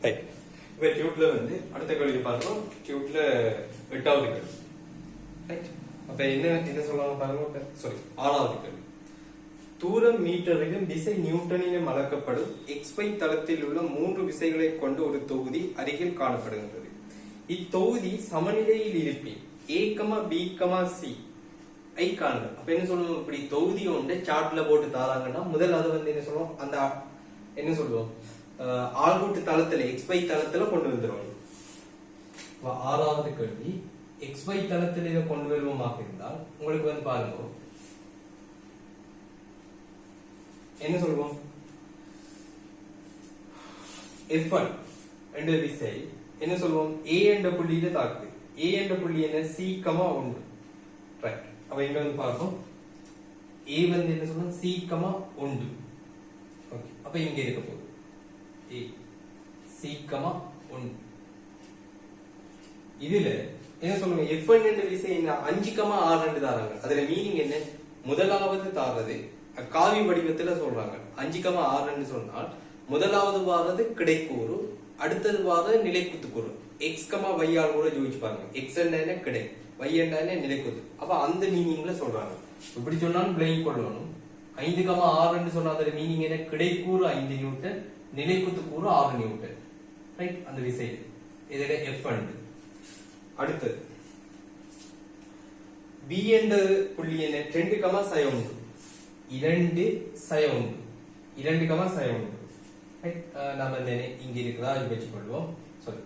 Right. இப்போ டியூட்ல வந்து அடுத்த கேள்வி பார்க்கிறோம். டியூட்ல 8வது கேள்வி. ரைட். அப்ப என்ன சொல்லுவாங்க பாருங்க. சாரி, 6வது கேள்வி. தூரம் மீட்டரிலும் திசை நியூட்டனிலும் அளக்கப்படும் XY தளத்தில் உள்ள 3 விசைகளை கொண்ட ஒரு தொகுதி அருகில் காணப்படுகின்றது. இத்தொகுதி சமநிலையில் இருப்பின் A, B, C ஐ காண்க. அப்ப என்ன சொல்லுவோம், இப்படி தொகுதி ஒன்றை சார்ட்ல போட்டு தாராங்கன்னா முதல் அது வந்து என்ன சொல்லுவோம், அந்த என்ன சொல்லுவோம், ஆள்கூட்டு தளத்துல XY தளத்துல கொண்டு வந்துருவோம். 6வது கேள்வி, XY தளத்தில் இதை கொண்டு வருவோமாக இருந்தால் உங்களுக்கு வந்து பாருங்க என்ன சொல்லுவோம், F1 என்ற விசை என்ன சொல்லுவோம், A என்ற புள்ளியில தாக்குது. A என்ற புள்ளி என்ன, C, 1. ரைட். அப்ப இங்க வந்து பார்ப்போம், A வந்து என்ன சொல்லுவோம், C, 1. ஓகே. அப்ப இங்க இருக்க போகுது A, C, 1. இதுல என்ன சொல்லுங்க, F1 என்ற விசை என்ன, 5, 6 தாராங்க. அதுல மீனிங் என்ன, முதலாவது தாரது காவி வடிவத்துல சொல்றாங்க. 5, 6 சொன்னால் முதலாவது வாரது கிடைக்கூறு, அடுத்தது வார நிலைக்குத்துக்கூறு. X, Y ஆல் கூட யோசிச்சு பாருங்க. X என்ன கிடை, Y என்ன நிலைக்குத்து. அப்ப அந்த மீனிங்ல சொல்றாங்க. இப்படி சொன்னாலும் விளங்கிக் கொள்ளணும். 5, 6 சொன்னா அதோட மீனிங் என்ன, கிடைக்கூறு 5 நியூட்டன், நிலைக்குத்துக்கூறு 6 நியூட்டன். ரைட். அந்த விசை இதோட F1. அடுத்தது B என்ற புள்ளி என்ன, 2, 1. 2, 1. 2, 1. நாம இங்க இருக்கிறதா வச்சுக்கொள்வோம். சாரி,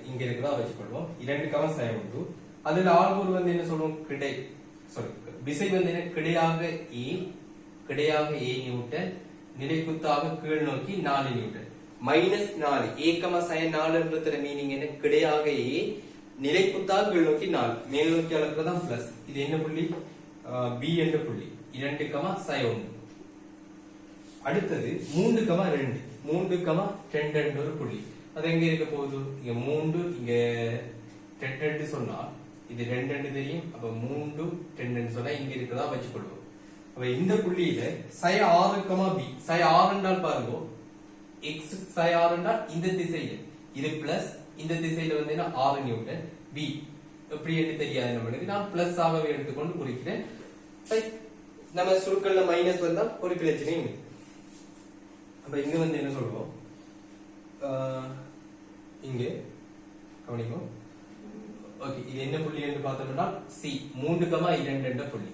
இங்க இருக்கிறதா வச்சுக்கொள்வோம். 2, 1. அதுல ஆள்கூறு வந்து என்ன சொல்லுவோம், கிடை, சாரி விசை வந்து என்ன, கிடையாக A நியூட்டன், நிலைக்குத்தாக கீழ் நோக்கி 4 நியூட்டன். -4 A, 4 மீனிங் என்ன, கிடையாக A, நிலைக்குத்தாக கீழ் நோக்கி 4, மேல் நோக்கி அளக்கிறதான் பிளஸ். இது என்ன புள்ளி, B என்ற புள்ளி. 2, 1. அடுத்தது 3, 2. 3, 2 என்ற ஒரு புள்ளி. அது எங்க இருக்க போகுது, இங்க 3, இங்க 2 சொன்னா இது 2 தெரியும். அப்ப 3, 2 சொன்னா இங்க இருக்கதா வச்சுக்கொள்வோம். அப்ப இந்த புள்ளியில ψ6, B, ψ6 என்றால் பாருங்க, X ψ6 என்றால் இந்த திசையில இது பிளஸ், இந்த திசையில வந்து 6 நியூட்டன். B எப்படி என்று தெரியாது நம்மளுக்கு, நான் பிளஸ் ஆகவே எடுத்துக்கொண்டு குறிக்கிறேன். நம்ம சுருக்கல்ல மைனஸ் வந்தா ஒரு பிரச்சனையும் இல்லை. அப்ப இங்க வந்து என்ன சொல்லுவோம், இங்க கவனிக்கும். ஓகே, இது என்ன புள்ளி என்று பார்த்தோம்னா C, 3, 2 என்ற புள்ளி.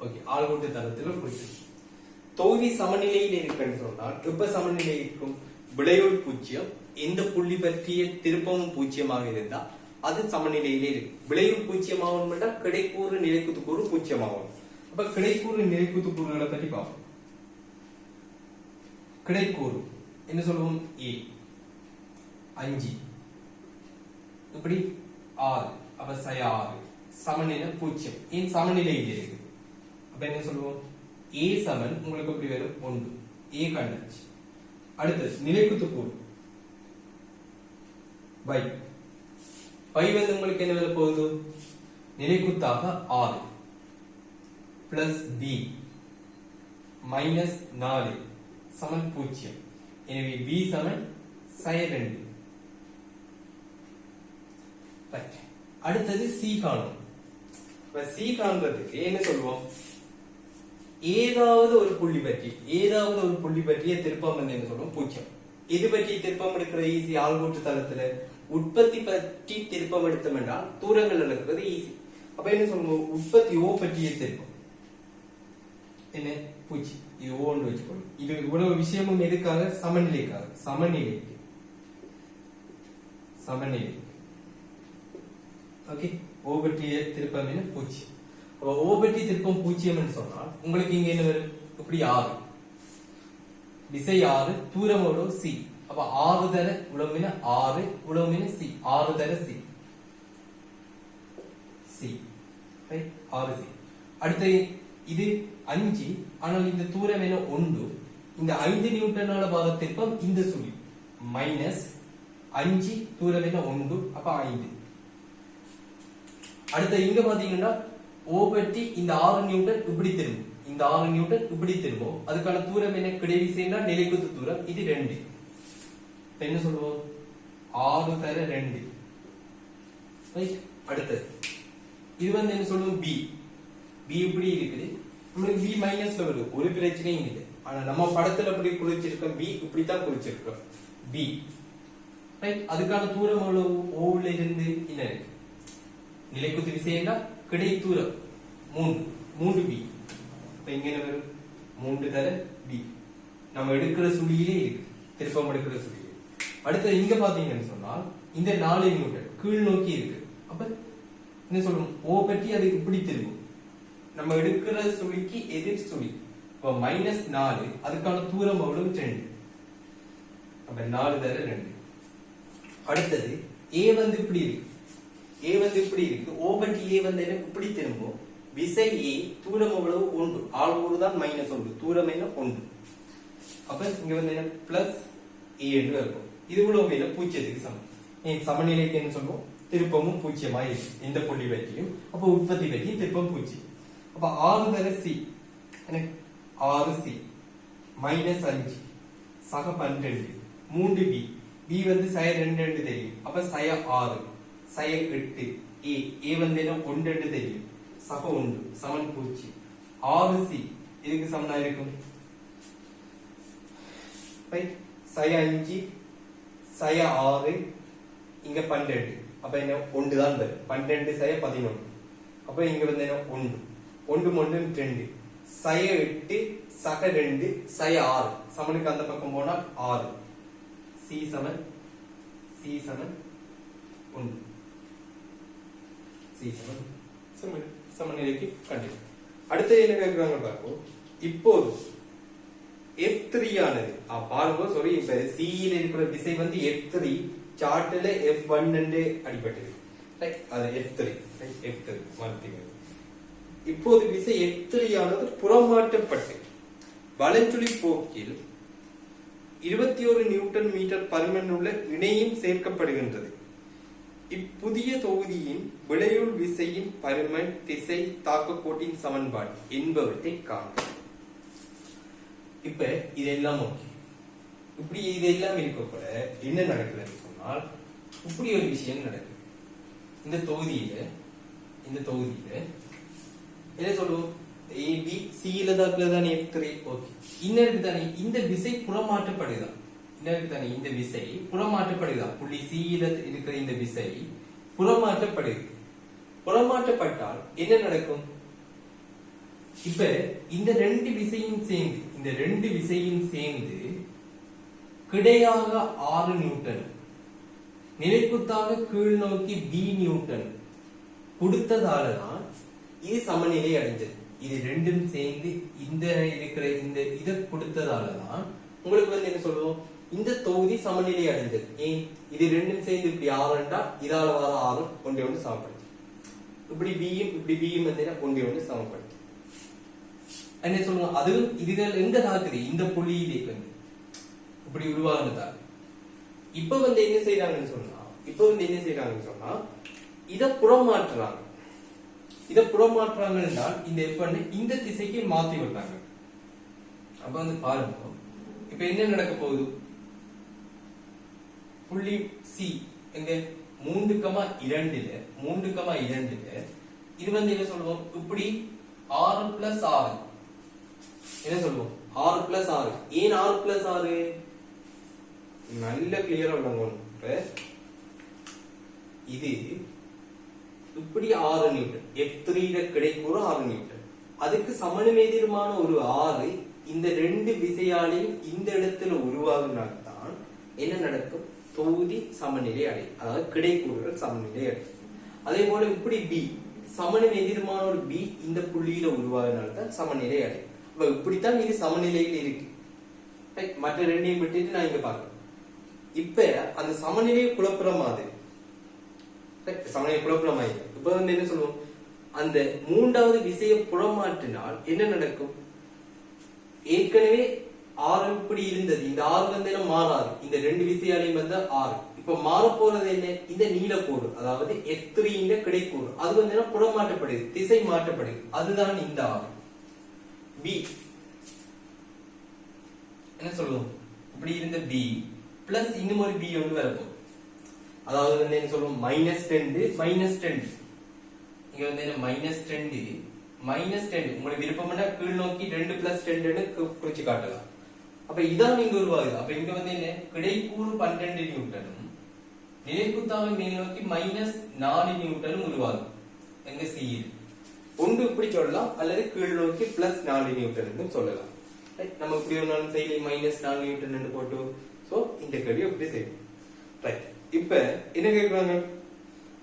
ஓகே, ஆள்கூட்டு தளத்தில் குறிச்சு தொகுதி சமநிலையில் இருக்குன்னு சொன்னால் எப்ப சமநிலை இருக்கும், விளைவுள் 0, எந்த புள்ளி பற்றிய திருப்பமும் 0 இருந்தா அது சமநிலையிலே இருக்கு. விளைவு 0 ஆகும், கிடைக்கூறு நிலைக்குத்துக்கூறு 0 ஆகும். அப்ப கிடைக்கூறு நிலைக்குத்துக்கூறுகளை பற்றி பார்ப்போம். கிடைக்கூறு என்ன சொல்லுவோம், A 5, இப்படி 6, அப்ப ψ6 சமநிலை 0, ஏன் சமநிலையில் இருக்கு. அப்ப என்ன சொல்லுவோம், A சமன் உங்களுக்கு எப்படி வரும், 1. A கண்டாச்சு. அடுத்தது நிலைக்குத்துக்கூறு y வந்து உங்களுக்கு என்ன வர போகுது, நிலைக்குத்தாக 6 பிளஸ் B -4 சமன் 0. எனவே B சமன் ψ2. அடுத்தது C காணும். C காண்றதுக்கு என்ன சொல்லுவோம், ஏதாவது ஒரு புள்ளி பற்றிய திருப்பம் வந்து என்ன சொல்லுவோம், 0. இது பற்றி திருப்பம் எடுக்கிற ஈஸி. ஆள்கூட்டு தளத்துல உற்பத்தி பற்றி திருப்பம் எடுத்தோம் என்றால் தூரங்கள் அளக்கிறது ஈஸி. அப்ப என்ன சொல்லுவோம், உற்பத்தி O பற்றிய திருப்பம் என்ன, 0. இது O ன்னு வச்சுக்கணும். இது இவ்வளவு விஷயமும் எதுக்காக, சமநிலைக்காக. சமநிலை. ஓகே, O பற்றிய திருப்பம் என்ன, 0. அப்ப O பற்றி திருப்பம் 0 சொன்னால் உங்களுக்கு இங்க என்ன வரும், இப்படி 6, விசை 6, தூரமோட C. அப்ப 6 தர உளமின 6, உளமின C, 6 தர C. Right, 6C. அடுத்து இது 5, ஆனால் இந்த தூரம் என்ன, 1. இந்த 5 நியூட்டனால பார திருப்பம் இந்த சுழி -5, தூரம் என்ன 1, அப்ப 5. அடுத்து இங்க பாத்தீங்கன்னா O பற்றி இந்த 6 நியூட்டன் இப்படி திரும்பும், இந்த 6 நியூட்டன் இப்படி திரும்பும். அதுக்கான தூரம் என்ன, கிடைவிசைனா நிலைக்குத்து தூரம், இது 2. என்ன சொல்லுவோம் 6 தர 2 ரைட். அடுத்தது இது என்ன சொல்லுவோம் b இப்படி இருக்குது, நம்மளுக்கு b மைனஸ்ல வருது, ஒரு பிரச்சனையும் இல்லை. ஆனா நம்ம படத்துல அப்படி குறிச்சிருக்கோம், b இப்படி தான் குறிச்சிருக்கோம் b ரைட். அதுக்கான தூரம் எவ்வளவு, o ல இருந்து என்ன இருக்கு நிலைக்குத்து விசைன்னா கிடை தூரம் 3b. இப்ப இங்க என்ன வரும் 3 தர b. நம்ம எடுக்கிற சுழியிலே இருக்கு, திருப்பம் எடுக்கிற சுழியிலே. அடுத்து இங்க பாத்தீங்கன்னு சொன்னால் இந்த 4 நியூட்டன் கீழ் நோக்கி இருக்கு. அப்ப என்ன சொல்லுவோம், o பற்றி அது இப்படி திரும்பும், நம்ம எடுக்கிற சுழிக்கு எதிர் சுழி. இப்ப -4 அதுக்கான தூரம் எவ்வளவு 2. அப்ப 4 தர 2. அடுத்தது a இப்படி இருக்கு, இப்படி இருக்கு, o பற்றி a எனக்கு இப்படி திரும்பும், விசை a, தூரம் எவ்வளவு 1, ஆள் ஒரு தான் -1, தூரம் என்ன 1. அப்ப இங்க என்ன பிளஸ் a என்று இருக்கும். இது உள்ள பூஜ்ஜியத்துக்கு சமம். சமநிலைக்கு என்ன சொல்லுவோம், திருப்பமும் பூஜ்ஜியமாய் இருக்கு இந்த புள்ளி பற்றியும். அப்ப உற்பத்தி பற்றி திருப்பம் பூஜ்ஜியம். அப்ப 6 தர c 6c -5 சக 12 3b. b சய 2 தெரியும், அப்ப சய 6 சய 8. a என்ன 1 தெரியும், சக 1 சமன் 0. 6c இதுக்கு சமனா இருக்கும் ரைட். சய 5 சய 6 இங்க 12, அப்ப என்ன 1 தான் வரும். 12 சய 11. அப்ப இங்க என்ன 1 1 1 2 சய 8 சக 2 சய 6 சமனுக்கு அந்த பக்கம் போனா 6. c சமன் 1. c சமன் சமநிலைக்கு கண்டிப்பா. அடுத்து என்ன கேக்குறாங்க பார்ப்போம். இப்போது F3 ஆனது பாருங்க, சாரி, இப்ப C ல இருக்கிற விசை F3, சார்ட்ல F1 என்று அடிபட்டது ரைட். அது F3 ரைட், F3 மாத்திங்க. இப்போது விசை F3 ஆனது புறமாற்றப்பட்டு வலஞ்சுழி போக்கில் 21 நியூட்டன் மீட்டர் பருமன் உள்ள இணையும் சேர்க்கப்படுகின்றது. இப்புதிய தொகுதியின் விளையுள் விசையின் பருமன், திசை, தாக்கக்கோட்டின் சமன்பாடு என்பவற்றை காண்க. இப்ப இதெல்லாம் ஓகே. இப்படி இதெல்லாம் இருக்க கூட என்ன நடக்குதுன்னு சொன்னால், இப்படி ஒரு விஷயம் நடக்குது. இந்த தொகுதியில என்ன சொல்லுவோம், A B C ல தான் F3 ஓகே. இன்னருக்கு தானே இந்த விசை புறமாற்றப்படுதா, இந்த விசை புறமாற்றப்படுதா, புள்ளி C ல இருக்கிற இந்த விசை புறமாற்றப்படுது. புறமாற்றப்பட்டால் என்ன நடக்கும், இப்ப இந்த ரெண்டு விசையும் சேர்ந்து கிடையாக 6 நியூட்டன், நிலைக்குத்தாக கீழ் நோக்கி B நியூட்டன் கொடுத்ததாலதான் இது சமநிலை அடைஞ்சது. இது ரெண்டும் சேர்ந்து இந்த இருக்கிற இந்த இதை கொடுத்ததாலதான் உங்களுக்கு என்ன சொல்லுவோம், இந்த தொகுதி சமநிலை அடைஞ்சது. ஏன், இது ரெண்டும் சேர்ந்து இப்படி 6 இதால வர 6 ஒன்று சமப்படுத்து, இப்படி பியும் ஒன்று சமப்படுத்து. என்ன சொல்லுவோம், அதுவும் இதுகள் எங்க தாக்குது, இந்த புள்ளியிலே இப்படி உருவாகுனதா. இப்ப என்ன செய்யறாங்கன்னு சொன்னா இத புறமாற்றுறாங்க. என்றால் இந்த F1 இந்த திசைக்கு மாத்தி விடுறாங்க. அப்ப பாருங்க, இப்ப என்ன நடக்க போகுது, புள்ளி C எங்க 3,2 இது என்ன சொல்லுவோம், இப்படி 6+6 என்ன சொல்லுவோம், 6+6. ஏன் 6+6 நல்ல கிளியரா உள்ளவங்க, இது இப்படி 6 நியூட்டன் F3 கிடைக்கூற 6 நியூட்டன், அதுக்கு சமநிலைமான ஒரு 6 இந்த ரெண்டு விசையாலையும் இந்த இடத்துல உருவாகினால்தான் என்ன நடக்கும், தொகுதி சமநிலை அடையும், அதாவது கிடைக்கூறுகள் சமநிலை அடையும். அதே போல இப்படி B சமநிலை எதிர்மான ஒரு B இந்த புள்ளியில உருவாகினால்தான் சமநிலை அடையும். இப்படித்தான் இது சமநிலையில் இருக்கு. மற்ற ரெண்டையும் விட்டுட்டு நான் இங்க பார்க்கணும். இப்ப அந்த சமநிலையை குழப்புற மாதிரி சமநிலை குழப்பமாயிருக்கு. இப்ப என்ன சொல்லுவோம், அந்த மூன்றாவது விசையை புறமாற்றினால் என்ன நடக்கும், ஏற்கனவே 6 இப்படி இருந்தது, இந்த 6 மாறாது, இந்த ரெண்டு விசையாலையும் 6. இப்ப மாற போறது என்ன, இந்த நீலக்கோடு, அதாவது F3 கிடைக்கூறு, அது புறமாற்றப்படுது, திசை மாற்றப்படுது, அதுதான் இந்த 6. B என்ன சொல்லுவோம், இப்படி இருந்த B பிளஸ் இன்னும் ஒரு b ஒன்று வரப்போகுது. அதாவது வந்து என்ன சொல்லுவோம், -10 -10 இங்க வந்து என்ன -10 -10 உங்களுக்கு விருப்பம்னா கீழ் நோக்கி 2 + 10 குறிச்சு காட்டலாம். அப்ப இதான் இங்க உருவாகுது. அப்ப இங்க வந்து என்ன, கிடைக்கூறு 12 நியூட்டனும் நிலைக்குத்தாவை மேல் நோக்கி -4 நியூட்டனும் உருவாகுது. எங்க சி ஒன்று இப்படி சொல்லலாம், அல்லது கீழ் நோக்கி +4 நியூட்டன் சொல்லலாம். நம்ம இப்படி ஒரு நாள் செய்யல -4 நியூட்டன் போட்டு, சோ இந்த கேள்வி இப்படி செய்யணும். ரைட், இப்ப என்ன கேட்கிறாங்க,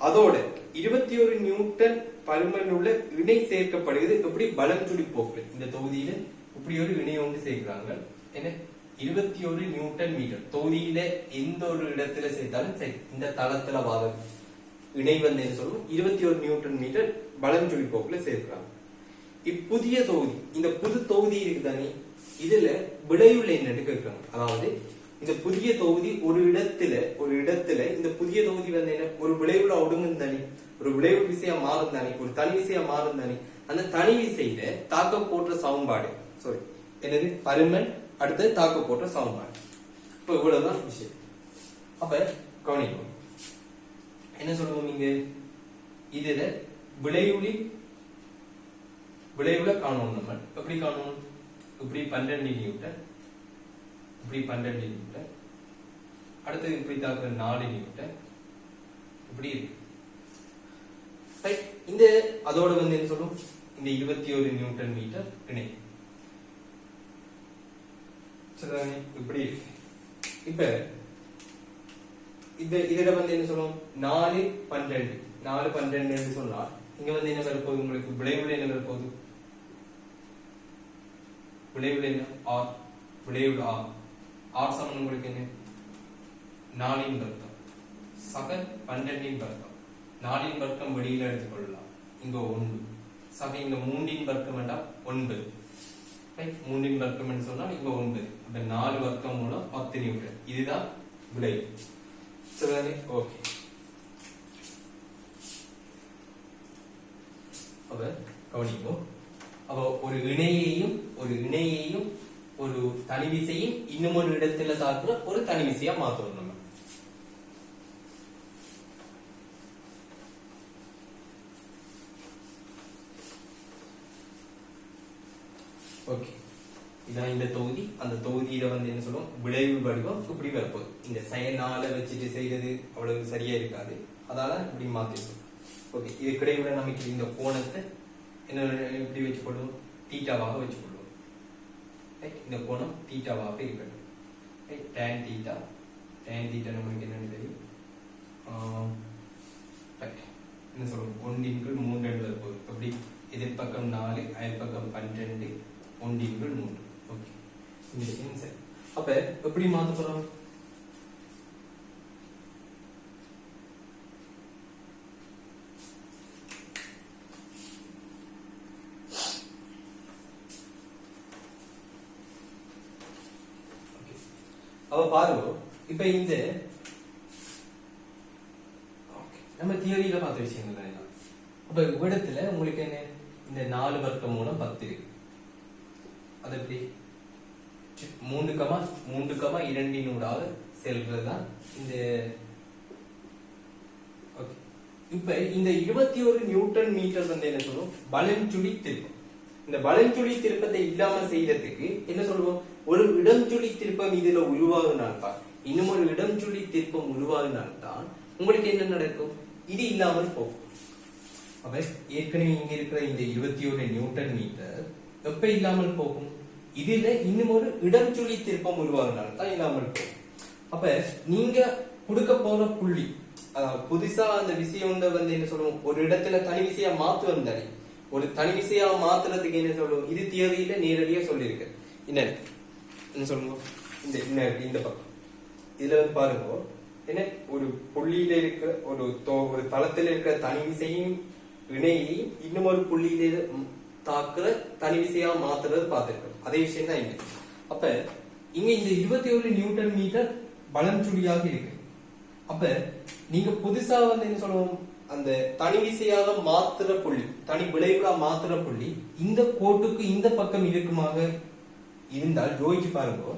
அதோட 21 நியூட்டன் பருமன் உள்ள இணை சேர்க்கப்படுகிறது எப்படி பலம் துடி போக்கு. இந்த தொகுதியில இப்படி ஒரு இணை ஒன்று சேர்க்கிறாங்க. என்ன 21 நியூட்டன் மீட்டர் தொகுதியில எந்த ஒரு இடத்துல சேர்த்தாலும் சரி, இந்த தளத்துல வாத இணை வந்து என்ன சொல்லுவோம், 21 நியூட்டன் மீட்டர் பலம் துடி போக்குல சேர்க்கிறாங்க. இப்புதிய தொகுதி, இந்த புது தொகுதி இருக்குதானே, இதுல விடையுள்ள என்னன்னு கேட்கிறாங்க. அதாவது இந்த புதிய தொகுதி ஒரு இடத்துல இந்த புதிய தொகுதி வந்து என்ன, ஒரு விளைவுல ஒடுங்கும் தானே, ஒரு விளைவு விசையா மாறும் தானே, ஒரு தனி விசையா மாறும் தானே. அந்த தனி விசையில தாக்க போற்ற சமன்பாடு, சாரி என்னது, பருமன் அடுத்து தாக்க போற்ற சமன்பாடு. இப்ப இவ்வளவுதான் விஷயம். அப்ப கவனிக்கும் என்ன சொல்லுவோம், இங்க இதுல விளைவுல காணணும். நம்ம எப்படி காணணும், இப்படி 12 நியூட்டன், இப்படி 12 நியூட்டன், அடுத்து இப்படி தாக்குற 4 நியூட்டன், இப்படி இருக்கு. ரைட், இந்த அதோட வந்து என்ன சொல்லும், இந்த 21 நியூட்டன் மீட்டர் இணை சரிதானே, இப்படி இருக்கு. இப்ப இதுல வந்து என்ன சொல்லுவோம், 4 12 சொன்னா இங்க வந்து என்ன வரப்போகுது, உங்களுக்கு விளைவுல என்ன வரப்போகுது, விளைவுல என்ன ஆர், விளைவுல ஆர் சமன் உங்களுக்கு என்ன 4 வர்க்கம் சக 12 வர்க்கம். 4 வர்க்கம் வெளியில எடுத்துக்கொள்ளலாம், இங்க 1 சக இங்க 3 வர்க்கம் வேண்டா 9. ரைட், 3 வர்க்கம் சொன்னா இங்க 9. அப்ப 4 வர்க்கம் மூலம் 10 நியூட்டன். இதுதான் விளைவு சரிதானே. ஓகே, அப்ப கவனிப்போம். அப்ப ஒரு இணையையும் ஒரு தனி விசையும் இன்னும் ஒரு இடத்துல தாக்குற ஒரு தனி விசையா மாத்தணும் நம்ம. ஓகே, இதான் இந்த தொகுதி. அந்த தொகுதியில வந்து என்ன சொல்லுவோம், விளைவு வடிவம் இப்படி வரப்போகுது. இந்த செயனால வச்சுட்டு செய்யறது அவ்வளவு சரியா இருக்காது, அதால இப்படி மாத்திருக்கோம். ஓகே, இது கிடைவுல நமக்கு இந்த கோணத்தை என்ன இப்படி வச்சுக்கொள்வோம், தீட்டாவாக வச்சுக்கொள்வோம். இந்த கோணம் தீட்டாவாக இருக்கட்டும். tan தீட்டா நமக்கு என்னன்னு தெரியும், என்ன சொல்லுவோம், 1/3 வரப்போகுது. அப்படி எதிர்பக்கம் 4 அயற்பக்கம் 12 1/3. ஓகே, சரி. அப்ப எப்படி மாத்த போறோம், அவ பாருங்க. இப்ப இந்த நம்ம தியரியில பார்த்த விஷயங்கள் தான் எல்லாம். அப்ப இடத்துல உங்களுக்கு என்ன, இந்த 4 வர்க்கம் மூலம் 10 இருக்கு. அது எப்படி 3,2 செல்றதுதான் இந்த. ஓகே, இப்ப இந்த 21 நியூட்டன் மீட்டர் வந்து என்ன சொல்லுவோம், பலஞ்சுழி திருப்பம். இந்த பலஞ்சுழி திருப்பத்தை இல்லாம செய்யறதுக்கு என்ன சொல்லுவோம், ஒரு இடஞ்சுழி திருப்பம் இதுல உருவாகுனால்தான், இன்னும் ஒரு இடஞ்சுழி திருப்பம் உருவாகுனால்தான் உங்களுக்கு என்ன நடக்கும், இது இல்லாமல் போகும். அப்ப ஏற்கனவே இங்க இருக்கிற இந்த 21 நியூட்டன் மீட்டர் எப்ப இல்லாமல் போகும், இதுல இன்னும் ஒரு இடஞ்சுழி திருப்பம் உருவாகுனால்தான் இல்லாமல் போகும். அப்ப நீங்க கொடுக்க போற புள்ளி, புதுசா அந்த விஷயம் வந்து என்ன சொல்லுவோம், ஒரு இடத்துல தனி விசையா மாத்துவோம் தானே, ஒரு தனி விசையா மாத்துறதுக்கு என்ன சொல்லுவோம், இது தியரியில நேரடியா சொல்லியிருக்கு. என்ன சொல்லுங்க, இந்த பக்கம் இதுல வந்து பாருங்க, என்ன ஒரு புள்ளியில இருக்கிற ஒரு தளத்துல இருக்கிற தனி விசையும் இணையையும் இன்னும் ஒரு புள்ளியில தாக்குற தனி விசையா மாத்துறது பார்த்திருக்கோம். அதே விஷயம் தான் இங்க. அப்ப இங்க இந்த 21 நியூட்டன் மீட்டர் பலஞ்சுழியாக இருக்கு. அப்ப நீங்க புதுசா வந்து என்ன சொல்லுவோம், அந்த தனி விசையாக மாத்துற புள்ளி, தனி விளைவுகளா மாத்துற புள்ளி இந்த கோட்டுக்கு இந்த பக்கம் இருக்குமாக இருந்தால் யோசிச்சு பாருங்க,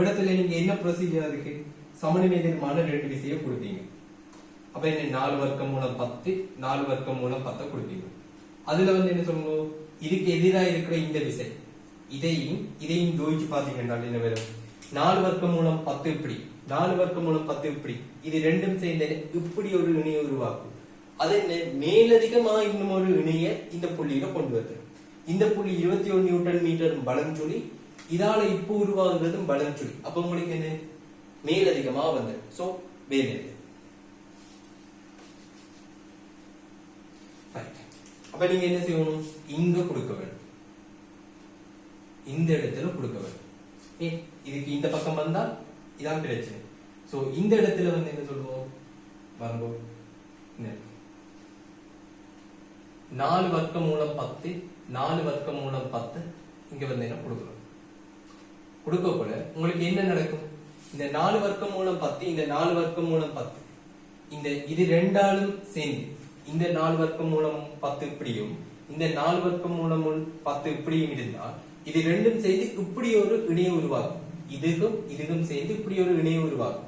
இடத்துல நீங்க என்ன ப்ரொசீஜர் இருக்கு, சமநிலை எதிர்மான ரெண்டு விசையை கொடுத்தீங்க. அப்ப என்ன 4 வர்க்கம் மூலம் 10, 4 வர்க்கம் மூலம் 10 கொடுத்தீங்க. அதுல வந்து என்ன சொல்லணும், இதுக்கு எதிராக இருக்கிற இந்த விசை இதையும் ஜோதிச்சு பாத்தீங்கன்னா என்ன வரும், 4 வர்க்கம் மூலம் 10 இப்படி, 4 வர்க்கம் மூலம் 10 இப்படி, இது ரெண்டும் சேர்ந்து இப்படி ஒரு இணையை உருவாக்கும். அது என்ன, மேலதிகமா இன்னும் ஒரு இணைய இந்த புள்ளியில கொண்டு வருது. இந்த புள்ளி 21 நியூட்டன் மீட்டர் பலம் சொல்லி, இதால இப்ப உருவாகுறதும் பலம் சொல்லி. அப்ப உங்களுக்கு என்ன, மேலதிகமா வந்து சோ வேலை. அப்ப நீங்க என்ன செய்யணும், இங்க கொடுக்க வேண்டும், இந்த இடத்துல கொடுக்க வேண்டும். இதுக்கு இந்த பக்கம் வந்தா இதான் பிரச்சனை. சோ இந்த இடத்துல வந்து என்ன சொல்லுவோம், பாருங்க 4 வர்க்கம் மூலம் 10, 4 வர்க்கம் மூலம் 10 இங்க வந்து என்ன கொடுக்கணும். கொடுக்க போல உங்களுக்கு என்ன நடக்கும், இந்த 4 வர்க்கம் மூலம் 10, இந்த 4 வர்க்கம் மூலம் 10, இந்த இது ரெண்டாலும் சேர்ந்து இந்த 4 வர்க்கம் மூலம் 10 இப்படியும், இந்த 4 வர்க்கம் மூலம் 10 இப்படியும் இருந்தால் இது ரெண்டும் சேர்ந்து இப்படி ஒரு இணையை உருவாகும். இதுக்கும் சேர்ந்து இப்படி ஒரு இணையை உருவாகும்.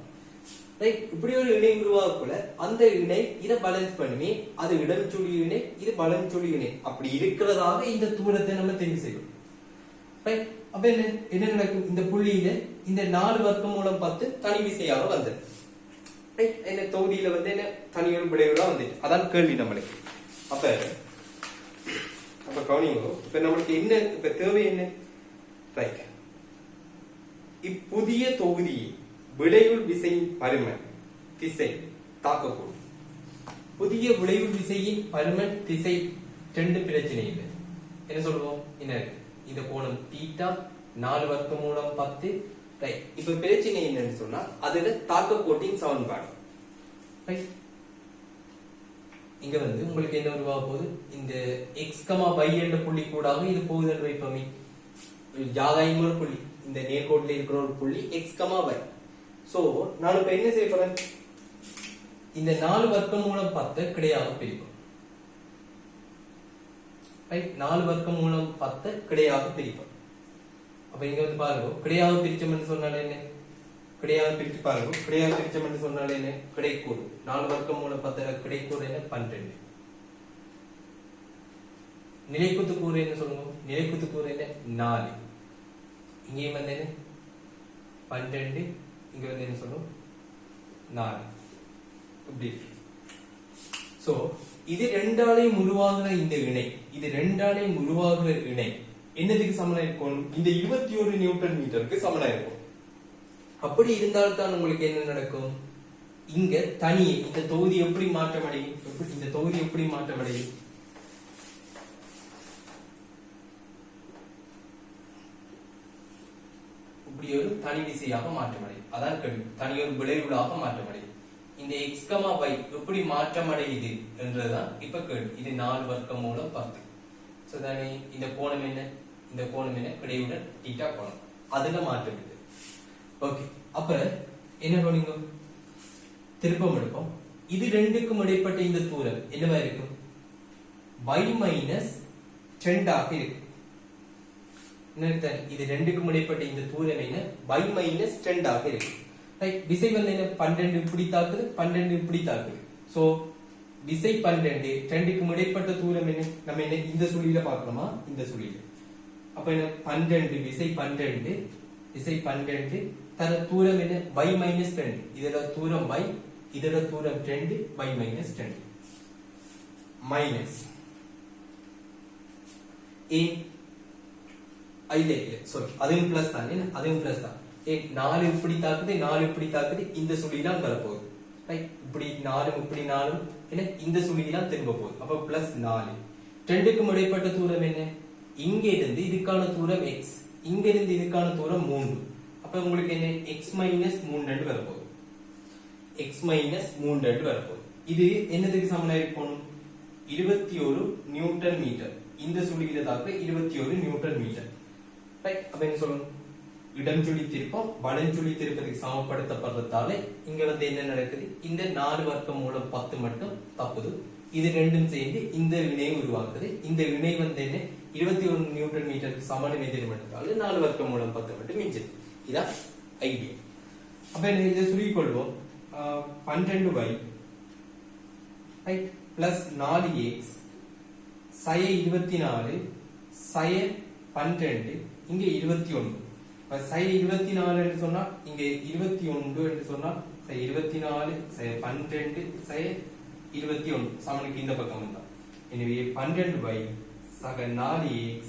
இப்படி ஒரு இணை உருவாக்குள்ள அந்த இணை இதை பேலன்ஸ் பண்ணுமே, அது இடம்சுழி இணை, இது பலன்சுழி இணை. அப்படி இருக்கிறதாக இந்த தூரத்தை நம்ம தெரிவு செய்யணும். அப்ப என்ன நடக்கும், இந்த புள்ளியில இந்த 4 வர்க்கம் மூலம் 10 தனி விசையாக வந்தது. என்ன தொகுதியில வந்து என்ன தனியொரு விளைவுதான் வந்துட்டு, அதான் கேள்வி நம்மளுக்கு. அப்ப கவனிங்க, இப்ப நம்மளுக்கு என்ன இப்ப தேவை என்ன, ரைட், இப்புதிய தொகுதியை விளைவுள் விசையின் பருமன் திசை தாக்கக்கூடும். புதிய விளைவு விசையின் பருமன் திசை ரெண்டு பிரச்சனை இல்லை. என்ன சொல்லுவோம், என்ன இந்த கோணம் தீட்டா, 4 வர்க்கம் மூலம் 10. ரைட், இப்ப பிரச்சனை என்னன்னு சொன்னா அதுல தாக்க கோட்டின் சமன்பாடு. ரைட், இங்க வந்து உங்களுக்கு என்ன உருவாக போகுது, இந்த எக்ஸ் y என்ற புள்ளி கூடாக இது போகுதல் வைப்போமே, ஜாதாயமான புள்ளி, இந்த நேர்கோட்டில் இருக்கிற ஒரு புள்ளி எக்ஸ் y. சோ நான் இப்ப என்ன செய்ய போறேன், இந்த 4 வர்க்கம் மூலம் 10 கிடையாக பிரிப்போம். ரைட், 4 வர்க்கம் மூலம் 10 கிடையாக பிரிப்போம். அப்ப இங்க வந்து பாருங்க, கிடையாக பிரிச்சோம்னு சொன்னாலே என்ன, கிடையாக பிரிச்சு பாருங்க, கிடையாக பிரிச்சோம்னு சொன்னாலே என்ன, கிடைக்கூறு. 4 வர்க்கம் மூலம் 10 கிடைக்கூறு என்ன, 12. நிலைக்குத்து கூறு என்ன சொல்லுங்க, நிலைக்குத்து கூறு என்ன, 4. இங்கேயும் வந்து என்ன 12, இங்க வந்து என்ன சொல்லும் 4. இப்படி. சோ இது ரெண்டாலையும் உருவாகுற இந்த இணை, இது ரெண்டாலையும் உருவாகுற இணை என்னதுக்கு சமனா இருக்கும், இந்த 21 நியூட்டன் மீட்டருக்கு சமனா இருக்கும். அப்படி இருந்தால்தான் உங்களுக்கு என்ன நடக்கும், இங்க தனியே இந்த தொகுதி எப்படி மாற்றமடையும், இந்த தொகுதி எப்படி மாற்றமடையும், இப்படி ஒரு தனி விசையாக மாற்றமடையும். அதான் கேள்வி, தனியொரு விளைவுகளாக மாற்றமடையும். இந்த எக்ஸ் y எப்படி மாற்றமடையுது என்றதுதான் இப்ப கேள்வி. இது 4 வர்க்கம் மூலம் 10. சோ தானே இந்த கோணம் என்ன, இந்த கோணம் என்ன, கிடையுடன் தீட்டா கோணம், அதுல மாற்றம் இல்லை. ஓகே, அப்ப என்ன பண்ணுங்க, திருப்பம் எடுப்போம். இது ரெண்டுக்கும் இடைப்பட்ட இந்த தூரம் என்னவா இருக்கும், y மைனஸ் 10 ஆக இருக்கு. இது ரெண்டுக்கும் இடைப்பட்ட இந்த தூரம் என்ன, y மைனஸ் 10 ஆக இருக்கு. விசை வந்து என்ன, 12 இப்படி தாக்குது, 12 இப்படி தாக்குது. சோ விசை 12, 2க்கும் இடைப்பட்ட தூரம் என்ன, நம்ம என்ன இந்த சுழியில பார்க்கணுமா, இந்த சுழியில. அப்ப என்ன 12 விசை 12, விசை 12 தர தூரம் என்ன, y மைனஸ் 10. இதோட தூரம் y, இதோட தூரம் 2, y மைனஸ் 10 மைனஸ் அதுவும் பிளஸ் தான், அதுவும் பிளஸ் தான். 4 இப்படி தாக்குது, 4 இப்படி தாக்குது, இந்த சுழிதான் வரப்போகுது. ரைட், இப்படி 4 இப்படி 4 என்ன, இந்த சுழிதான் திரும்ப போகுது. அப்ப பிளஸ் 4. 2க்கும் இடைப்பட்ட தூரம் என்ன, இங்க இருந்து இதுக்கான தூரம் x, இங்க இருந்து இதுக்கான தூரம் 3. அப்ப உங்களுக்கு என்ன, x மைனஸ் 3 வரப்போகுது, x மைனஸ் 3 வரப்போகுது. இது என்னதுக்கு சமனா இருக்கும், 21 நியூட்டன் மீட்டர். இந்த சுழியில தாக்க 21 நியூட்டன் மீட்டர். ரைட், அப்ப என்ன சொல்லணும், இடம்சுழி திருப்பம் வலஞ்சுழி திருப்பத்துக்கு சமப்படுத்தப்படுறதால இங்க வந்து என்ன நடக்குது, இந்த 4 வர்க்கம் மூலம் 10 மட்டும் தப்புது. இது ரெண்டும் சேர்ந்து இந்த இணையை உருவாக்குது. இந்த இணை வந்து என்ன, 21 நியூட்டன் மீட்டருக்கு சமன் எதிர்மட்டால 4 வர்க்கம் மூலம் 10 மட்டும் மிஞ்சுது. இதான் ஐடியா. அப்ப இதை சுருக்கிக்கொள்வோம். 12y ரைட் பிளஸ் 4x சய 24 சய 12 இங்க 21. அப்ப சய 24 என்று சொன்னா இங்க 21 என்று சொன்னா சய 24 சய 12 சய 21 சமனுக்கு இந்த பக்கம் வந்தா. எனவே 12y சக 4x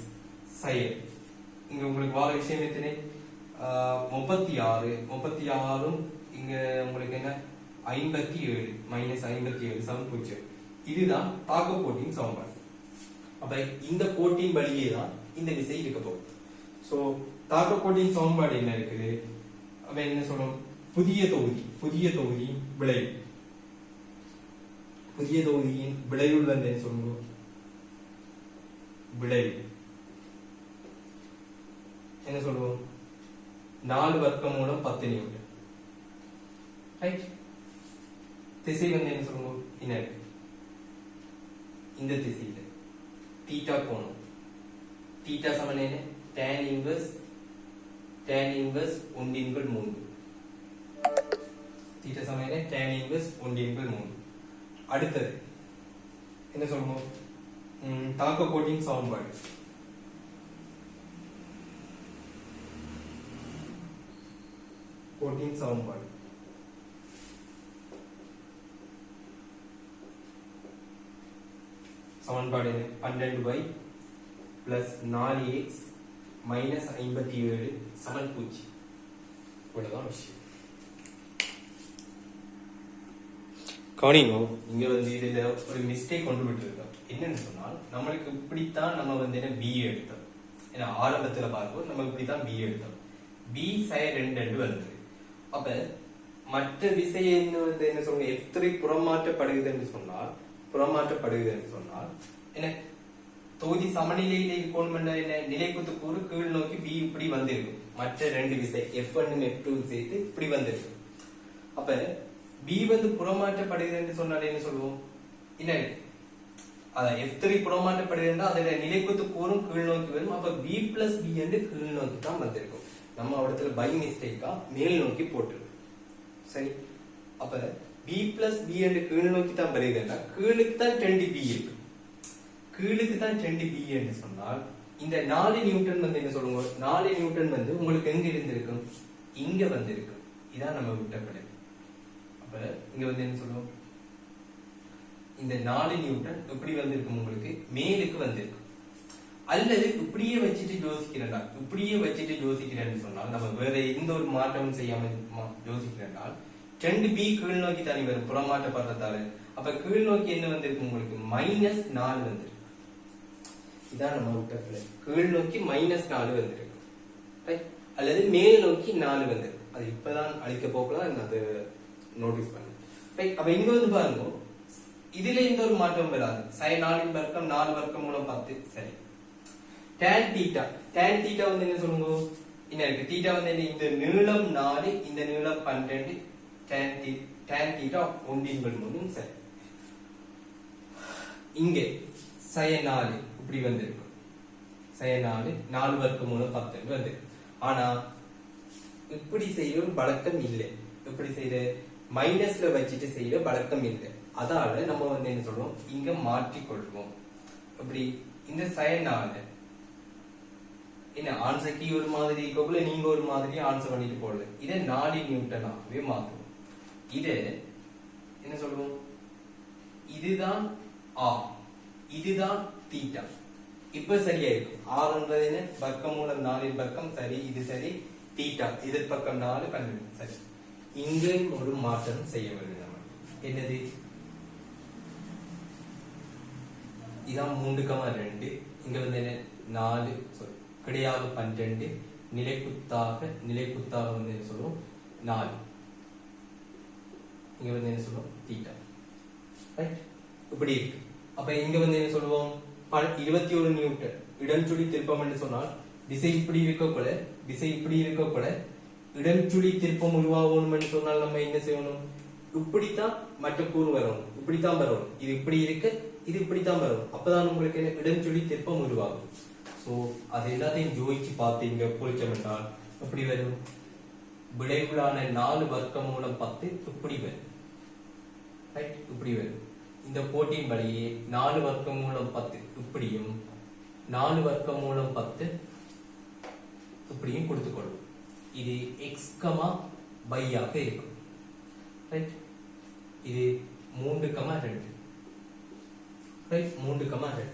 சய இங்க உங்களுக்கு வார விஷயம் எத்தனை 36 இங்க உங்களுக்கு என்ன 57 -57 சமம் 0. இதுதான் தாக்க கோட்டின் சமன்பாடு. அப்ப இந்த கோட்டின் வழியே தான் இந்த விசை இருக்க போகுது. சோ தாக்க கோட்டின் சமன்பாடு என்ன இருக்குது? அப்ப என்ன சொல்லணும்? புதிய தொகுதி விளைவு. புதிய தொகுதியின் விளைவுல என்ன சொல்லணும்? விளைவு என்ன சொல்லுவோம்? 4 வர்க்கம் மூலம் 10 நியூட்டன். ரைட். திசை வந்து என்ன சொல்லுவோம்? இனருக்கு. இந்த திசையில தீட்டா கோணம். தீட்டா சமன் என்ன? tan inverse 1/3. தீட்டா சமன் என்ன? tan inverse 1/3. அடுத்தது என்ன சொல்லுவோம்? தாக்க கோட்டின் சமன்பாடு. கோட்டின் சமன்பாடு சமன்பாடு 12y பிளஸ் 4x மைனஸ் 57 சமன் 0. இவ்வளவுதான் விஷயம். கவனிங்கோ, இங்க வந்து இதுல ஒரு மிஸ்டேக் கொண்டு விட்டுருக்கோம். என்னன்னு சொன்னால் நம்மளுக்கு இப்படித்தான் நம்ம வந்து என்ன b எடுத்தோம். ஏன்னா ஆரம்பத்துல பார்ப்போம் நம்ம இப்படித்தான் b எடுத்தோம். b sin 2 வந்து அப்ப மற்ற விசை என்ன சொல்லுங்க? F3 புறமாற்றப்படுகிறது என்று சொன்னால் என்ன தொகுதி சமநிலையில இருக்கணும் என்ன நிலைக்குத்து கூறு கீழ் நோக்கி b இப்படி வந்திருக்கும். மற்ற ரெண்டு விசை F1 F2 சேர்த்து இப்படி வந்திருக்கும். அப்ப b வந்து புறமாற்றப்படுகிறது என்று சொன்னால் என்ன சொல்லுவோம்? என்ன அதான் F3 புறமாற்றப்படுகிறதுனா அதோட நிலைக்குத்து கூறும் கீழ் நோக்கி வரும். அப்ப b பிளஸ் b என்று கீழ் நோக்கி தான் வந்திருக்கும். நம்ம இடத்துல பை மிஸ்டேக்கா மேல் நோக்கி போட்டுருக்கோம். சரி, அப்ப b பிளஸ் b என்று கீழ் நோக்கி தான் வருகிறதுனா கீழுக்கு தான் 10b இருக்கு. கீழுக்கு தான் 10b என்று சொன்னால் இந்த 4 நியூட்டன் வந்து என்ன சொல்லுங்க? 4 நியூட்டன் வந்து உங்களுக்கு எங்க இருந்திருக்கும்? இங்க வந்திருக்கும். இதான் நம்ம விட்ட பிழை. அப்ப இங்க வந்து என்ன சொல்லுவோம்? இந்த 4 நியூட்டன் எப்படி வந்திருக்கும்? உங்களுக்கு மேலுக்கு வந்திருக்கும். அல்லது இப்படியே வச்சுட்டு யோசிக்கிறேன்னு சொன்னால் நம்ம வேற எந்த ஒரு மாற்றமும் செய்யாம யோசிக்கிறேன் 2b கீழ் நோக்கி தனி வரும் புறமாற்றப்படுறதால. அப்ப கீழ் நோக்கி என்ன வந்திருக்கு? உங்களுக்கு -4 வந்திருக்கு. இதான் நம்ம விட்ட பிழை. கீழ் நோக்கி -4 வந்திருக்கு. அல்லது மேல் நோக்கி 4 வந்திருக்கு. அது இப்பதான் அழிக்க போகலாம். அது நோட்டீஸ் பண்ணு. அப்ப இங்க வந்து பாருங்க, இதுல எந்த ஒரு மாற்றம் வராது. sin 4 வர்க்கம் 4 வர்க்கம் மூலம் 10. சரி, tan θ வந்து என்ன சொல்லுங்க? என்ன இருக்கு? θ வந்து என்ன? இந்த நீளம் 4, இந்த நீளம் 12, tan θ 1/3. சரி, இங்க sin 4 இப்படி வந்திருக்கும். sin 4 வர்க்கம் மூலம் 10 வந்திருக்கு. ஆனா இப்படி செய்யற வழக்கம் இல்லை. இப்படி செய்யற மைனஸ்ல வச்சுட்டு செய்யற வழக்கம் இல்லை. அதால நம்ம வந்து என்ன சொல்றோம்? இங்க மாற்றிக் கொள்வோம். இப்படி இந்த sin 4 என்ன ஆன்சர் கீ ஒரு மாதிரி இருக்கக்குள்ள நீங்க ஒரு மாதிரி ஆன்சர் பண்ணிட்டு போடல. இதை 4 நியூட்டனாகவே மாத்துவோம். இத என்ன சொல்லுவோம்? இதுதான் r, இதுதான் தீட்டா. இப்ப சரியா இருக்கும். r என்றது என்ன? வர்க்கம் மூலம் 4 வர்க்கம். சரி, இது சரி. தீட்டா இது பக்கம் 4 12. சரி, இங்க ஒரு மாற்றம் செய்ய வேண்டும். நம்ம என்னது? இதான் 3,2. இங்க வந்து என்ன? 4 கிடையாக 12. நிலைக்குத்தாக வந்து என்ன சொல்லுவோம்? 4. இங்க வந்து என்ன சொல்லுவோம்? தீட்டா. ரைட், இப்படி இருக்கு. அப்ப இங்க வந்து என்ன சொல்லுவோம்? 21 நியூட்டன் இடஞ்சுழி திருப்பம் என்று சொன்னால் திசை இப்படி இருக்கக்கூட இடஞ்சுழி திருப்பம் உருவாகணும் என்று சொன்னால் நம்ம என்ன செய்யணும்? இப்படித்தான் மற்ற கூறு வரணும். இப்படித்தான் வரணும். இது இப்படி இருக்கு, இது இப்படித்தான் வரணும். அப்பதான் உங்களுக்கு இடஞ்சுழி திருப்பம் உருவாகும். சோ அது எல்லாத்தையும் ஜோதிச்சு பார்த்தீங்க புரிச்சோம் என்றால் எப்படி வரும்? விளைவுளான 4 வர்க்கமூலம் 10 இப்படி வரும். ரைட், இப்படி வரும். இந்த கோட்டின் வழியே 4 வர்க்கமூலம் 10 இப்படியும் 4 வர்க்கமூலம் 10 இப்படியும் கொடுத்துக்கொள்ளும். இது x, y ஆக இருக்கும். ரைட், இது 3,2. ரைட், 3,2.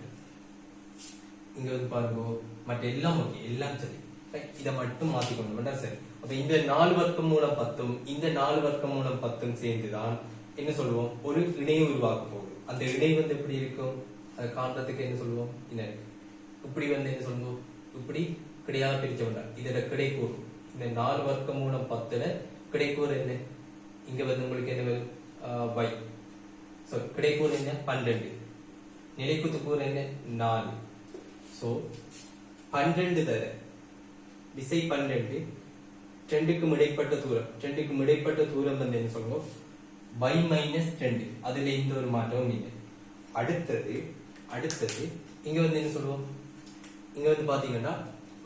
இங்க வந்து பாருங்க, மற்ற எல்லாம் ஓகே, எல்லாம் சரி. ரைட், இதை மட்டும் மாத்திக்கொண்டு வேண்டாம் சரி. அப்ப இந்த 4 வர்க்கமூலம் 10 இந்த 4 வர்க்கமூலம் 10 சேர்ந்துதான் என்ன சொல்லுவோம், ஒரு இணையை உருவாக்க போகுது. அந்த இணை வந்து எப்படி இருக்கும், அதை காண்றதுக்கு என்ன சொல்லுவோம், என்ன இப்படி வந்து என்ன சொல்லுவோம், இப்படி கிடையாக பிரிச்ச வேண்டாம். இதோட கிடைக்கூறு இந்த 4 வர்க்கமூலம் 10ல கிடைக்கூறு என்ன, இங்க வந்து உங்களுக்கு என்ன வரும், y. சோ கிடைக்கூறு என்ன 12, நிலைக்குத்து கூறு என்ன 4. சோ 12 தர விசை 12, 2க்கும் இடைப்பட்ட தூரம், 2க்கும் இடைப்பட்ட தூரம் வந்து என்ன சொல்லுவோம், y மைனஸ் 2. அதுல இந்த ஒரு மாற்றமும் இல்லை. அடுத்தது இங்க வந்து என்ன சொல்லுவோம், இங்க வந்து பாத்தீங்கன்னா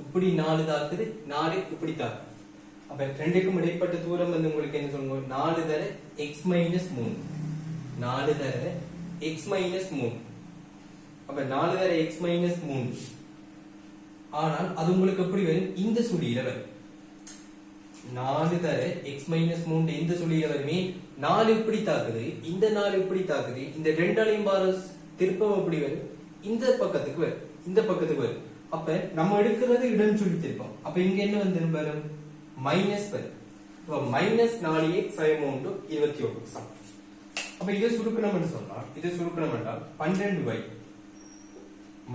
இப்படி 4 தாக்குது, 4 இப்படி தாக்கு. அப்ப 2க்கும் இடைப்பட்ட தூரம் வந்து உங்களுக்கு என்ன சொல்லுவோம், 4 தர x மைனஸ் 3, 4 தர x மைனஸ் 3. அப்ப 4 தர x மைனஸ் 3. ஆனால் அது உங்களுக்கு எப்படி வரும், இந்த சுழியில வரும். 4 தர x மைனஸ் 3 இந்த சுழியில வருமே. 4 இப்படி தாக்குது, இந்த 4 இப்படி தாக்குது, இந்த ரெண்டாலையும் பாரு திருப்பம் எப்படி வரும், இந்த பக்கத்துக்கு வரும், இந்த பக்கத்துக்கு வரும். அப்ப நம்ம எடுக்கிறது இடம் சுழி திருப்பம். அப்ப இங்க என்ன வந்து வரும், மைனஸ் வரும். அப்ப மைனஸ் 4x சமம் 21 சமம். அப்ப இதை சுருக்கணும் என்று சொன்னால், இதை சுருக்கணும் என்றால் 12y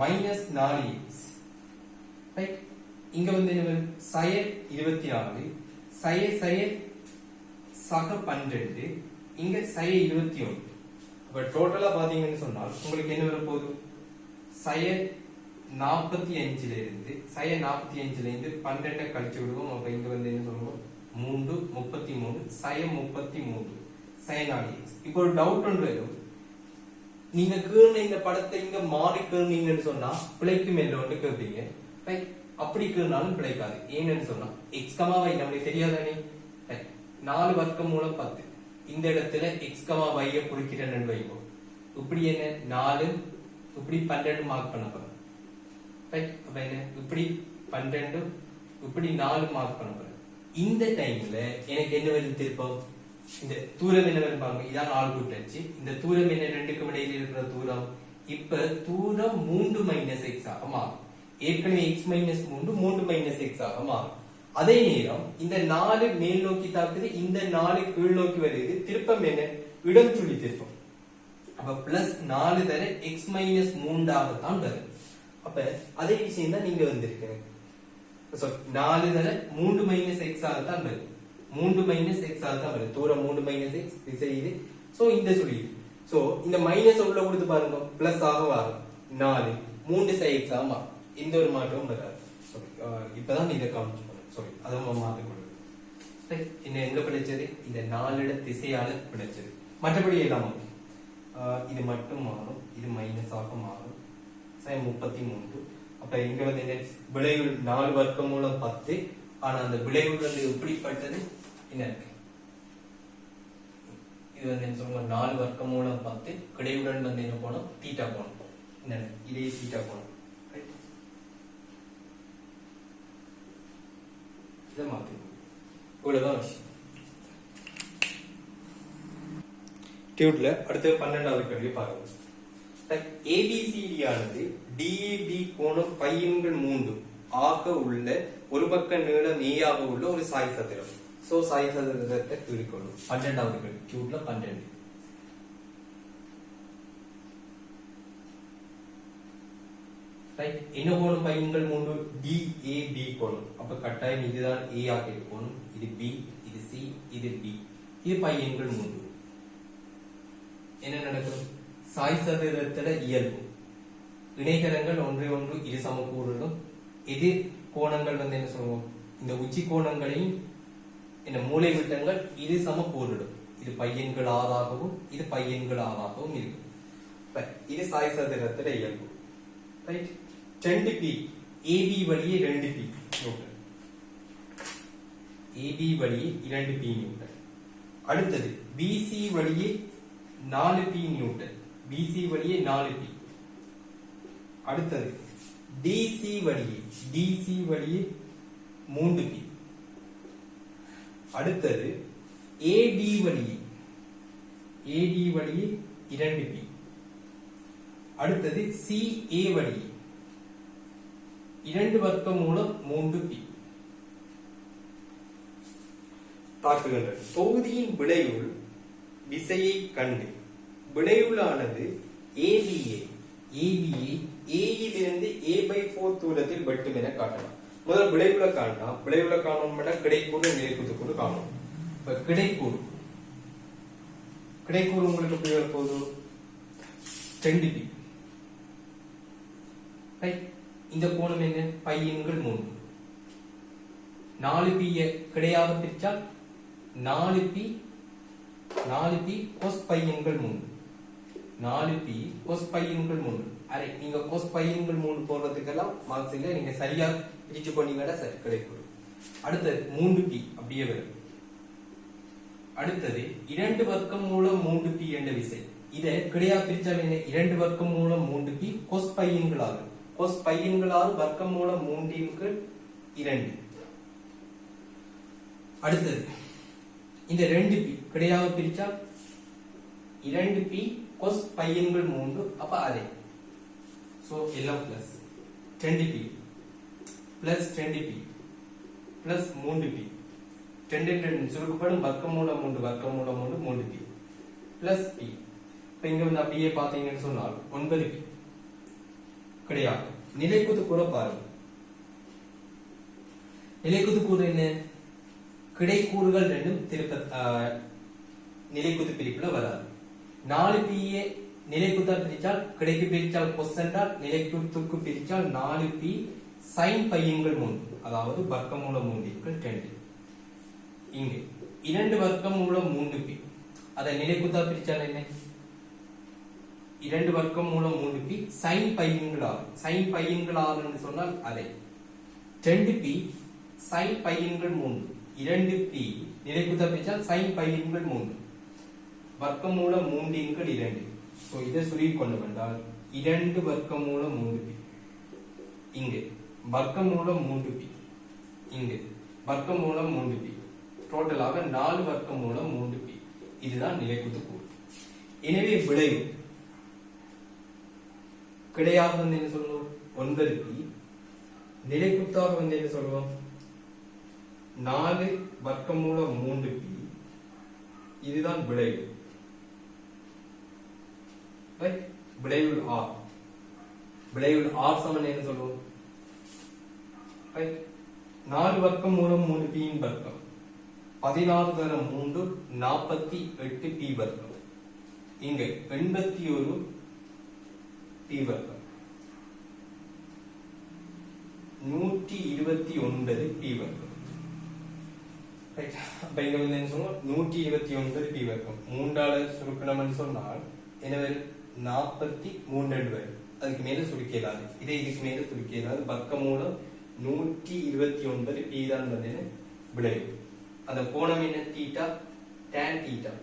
மைனஸ் 4x. ரைட், இங்க வந்து என்ன வரும், சய 24, சய சக 12, இங்க சய 21. அப்ப டோட்டலா பாத்தீங்கன்னு சொன்னால் உங்களுக்கு என்ன வர போகுது, சய 45ல இருந்து 12 கழிச்சு விடுவோம். அப்ப இங்க வந்து என்ன சொல்லுவோம், 3 33 சய 33 சய 4x. இப்போ ஒரு டவுட் ஒன்று வரும், நீங்க கீழே இந்த படத்தை இங்க மாறி கீழ்னீங்கன்னு சொன்னா பிழைக்கும் என்று ஒன்று கேட்பீங்க. அப்படி கீழ்னாலும் பிழைக்காது. ஏன்னு சொன்னா x, y நம்மளுக்கு தெரியாதானே. 4 வர்க்கமூலம் 10 இந்த இடத்துல x, y குறிக்கிறேன்னு வைப்போம். இப்படி என்ன 4 இப்படி 12 மார்க் பண்ண போறோம். ரைட், அப்ப என்ன இப்படி 12 இப்படி 4 மார்க் பண்ண போறோம். இந்த டைம்ல எனக்கு என்ன வருது திருப்பம், இந்த தூரம் என்ன வரும் பாருங்க, இதான் 4 கூட்டச்சு. இந்த தூரம் என்ன, 2க்கும் இடையில இருக்கிற தூரம். இப்ப தூரம் 3 மைனஸ் x ஆக மாறும். ஏற்கனவே x மைனஸ் 3 மைனஸ் x ஆக மாறும். அதே நேரம் இந்த 4 மேல் நோக்கி தாக்குது, இந்த 4 கீழ் நோக்கி வருது. திருப்பம் என்ன, இடம் சுழி திருப்பம். அப்ப பிளஸ் 4 தர x மைனஸ் 3 ஆகத்தான் வரும். அப்ப அதே விஷயம் தான் நீங்க வந்திருக்கீங்க. 4 தர 3 மைனஸ் x ஆகத்தான் வரும். 3 மைனஸ் x ஆகத்தான் வரும். தூரம் 3 மைனஸ் x திசை இது. சோ இந்த சுழி. சோ இந்த மைனஸ் உள்ள கொடுத்து பாருங்க, பிளஸ் ஆக வரும் 4 3 சை x ஆமா. இந்த ஒரு மாற்றமும் வராது. இப்பதான் இதை காமிச்சு சாரி அதை மாற்றிக்கொள்ளுது. என்ன எங்க பிடிச்சது, இந்த 4 திசையால பிடிச்சது. மற்றபடி எல்லாம் இது மட்டும் மாறும், இது மைனஸ் ஆக மாறும். 33. அப்ப இங்க வந்து என்ன, விளைவு 4 வர்க்கமூலம் 10. ஆனா அந்த விளைவு வந்து எப்படிப்பட்டது என்ன இருக்கு, இது வந்து என்ன சொல்லுவாங்க, 4 வர்க்கமூலம் 10 கிடையுடன் வந்து என்ன போனோம், தீட்டா போனோம். என்ன இதே தீட்டா போனோம். இதை மாத்தி இவ்வளவுதான் விஷயம். டியூட்ல அடுத்து 12வது கேள்வி பாருங்க. ABCD ஆனது DEB கோணம் π/3 ஆக உள்ள ஒரு பக்க நீளம் A ஆக உள்ள ஒரு சாய் சதுரம். சோ சாய் சதுரத்தை குறிக்கணும். 12வது கேள்வி டியூட்ல 12. என்ன கோணம் π/3, DAB கோணம். அப்ப கட்டாயம் இதுதான் A ஆக இருக்கணும். இது B, இது C, இது D. இது π/3. என்ன நடக்கும், சாய் சதுரத்துல இயல்பு இணைகரங்கள் ஒன்றை ஒன்று இரு சமக்கூறுகளும் எதிர் கோணங்கள் வந்து என்ன சொல்லுவோம், இந்த உச்சி கோணங்களையும் என்ன மூலை விட்டங்கள் இரு சமக்கூறுகளும். இது π/6 ஆகவும் இது π/6 ஆகவும் இருக்கும். இது சாய் சதுரத்துல இயல்பு. ரைட், 2p AB வழியே 2p. ஏபி வழியே 2 பி நியூட்டன். அடுத்தது பிசி வழியே 4 பி நியூட்டன். பிசி வழியே 4 பி. அடுத்தது டிசி வழியே 3 பி. அடுத்தது ஏடி வழியே 2 பி. அடுத்தது சிஏ வழியே 2 வர்க்கமூலம் 3 பி. தாக்குகின்றன. தொகுதியின் விளைவுள் விசையை கண்டு விளைவுளானது ஏபிஏ ஏயிலிருந்து a/4 தூரத்தில் வெட்டும் என காட்டலாம். முதல் விளைவுல காணலாம். விளைவுல காணணும் கிடைக்கூறு நிலைக்குத்துக்கூறு காணும். இப்ப கிடைக்கூறு உங்களுக்கு எப்படி வரப்போகுது? 2 பி. இந்த கோணம் என்ன? π/3. 4 பி கிடையாக பிரிச்சால் 4 பி cos π/3. 4 P cos π/3. அரே நீங்க cos π/3 போடுறதுக்கெல்லாம் மார்க்ஸ் இல்ல, நீங்க சரியா பிரிச்சு போனீங்கன்னா சரி கிடைக்கும். அடுத்தது 3 பி அப்படியே வரும். அடுத்தது 2 வர்க்கமூலம் 3 பி என்ற விசை. இதை கிடையா பிரிச்சால் என்ன? 2 வர்க்கமூலம் 3 பி cos π/6. cos π/6 வர்க்கமூலம் 3 2. அடுத்தது இந்த 2 பி கிடையாக பிரிச்சா 2 பி cos π/3. அப்ப அதே சோ எல்லாம் plus 2 B plus 2 B plus 3 B 2 சுருக்கப்படும் வர்க்கமூலம் 3 பி பிளஸ் பி. இப்ப இங்க வந்து அப்படியே பாத்தீங்கன்னு சொன்னால் 9 பி கிடையாது. நிலைக்குத்து கூட பாருங்க. நிலைக்குத்து கூறு என்ன? கிடைக்கூறுகள் ரெண்டும் நிலைக்குத்து பிரிப்புல வராது. 4 பிஏ நிலைக்குத்தா பிரிச்சால் கிடைக்கு பிரிச்சால் cos என்றால் நிலைக்குத்துக்கு பிரிச்சால் 4 பி sin π/3. அதாவது வர்க்கமூலம் 3 2. இங்க 2 வர்க்கமூலம் 3 பி அதை நிலைக்குத்தா பிரிச்சால் என்ன? 2 வர்க்கமூலம் 3 பி sin π/6. sin π/6 என்று சொன்னால் அதை 2 பி sin π/3. 2 பி நிலைக்குத்தா பிரிச்சால் sin π/3 வர்க்கமூலம் 3 சோ இதை சுருக்கி கொண்டு வந்தால் 2 வர்க்கமூலம் 3 பி. இங்கு வர்க்கமூலம் 3 பி. இங்கு வர்க்கமூலம் 3 பி. டோட்டலாக 4 வர்க்கமூலம் 3 பி. இதுதான் நிலைக்குத்து கூறு. எனவே விளைவு கிடையாக வந்து என்ன சொல்லுவோம்? 9 பி. நிலைக்குத்தாக வந்து என்ன சொல்லுவோம்? 4 வர்க்கமூலம் 3 பி. இதுதான் விளைவு. விளைவுள் ஆர். விளைவுள் ஆர் சமன் என்ன சொல்லுவோம்? 4 வர்க்கமூலம் 3 பி இன் வர்க்கம் 16 தரம் 3 48 பி வர்க்கம். இங்க 81 பி வர்க்கம் 129 பி வர்க்கம். அப்ப இங்க வந்து என்ன சொல்லுவோம்? 129 பி வர்க்கம் 3ஆல சுருக்கணும்னு சொன்னால் என்ன வரும்? 43 வரும். அதுக்கு மேல சுருக்கலாது. இதே இதுக்கு மேல சுருக்கலாது. வர்க்கமூலம் 129 பி தான் வந்து விளைவு. அந்த கோணம் என்ன? Theta tan theta.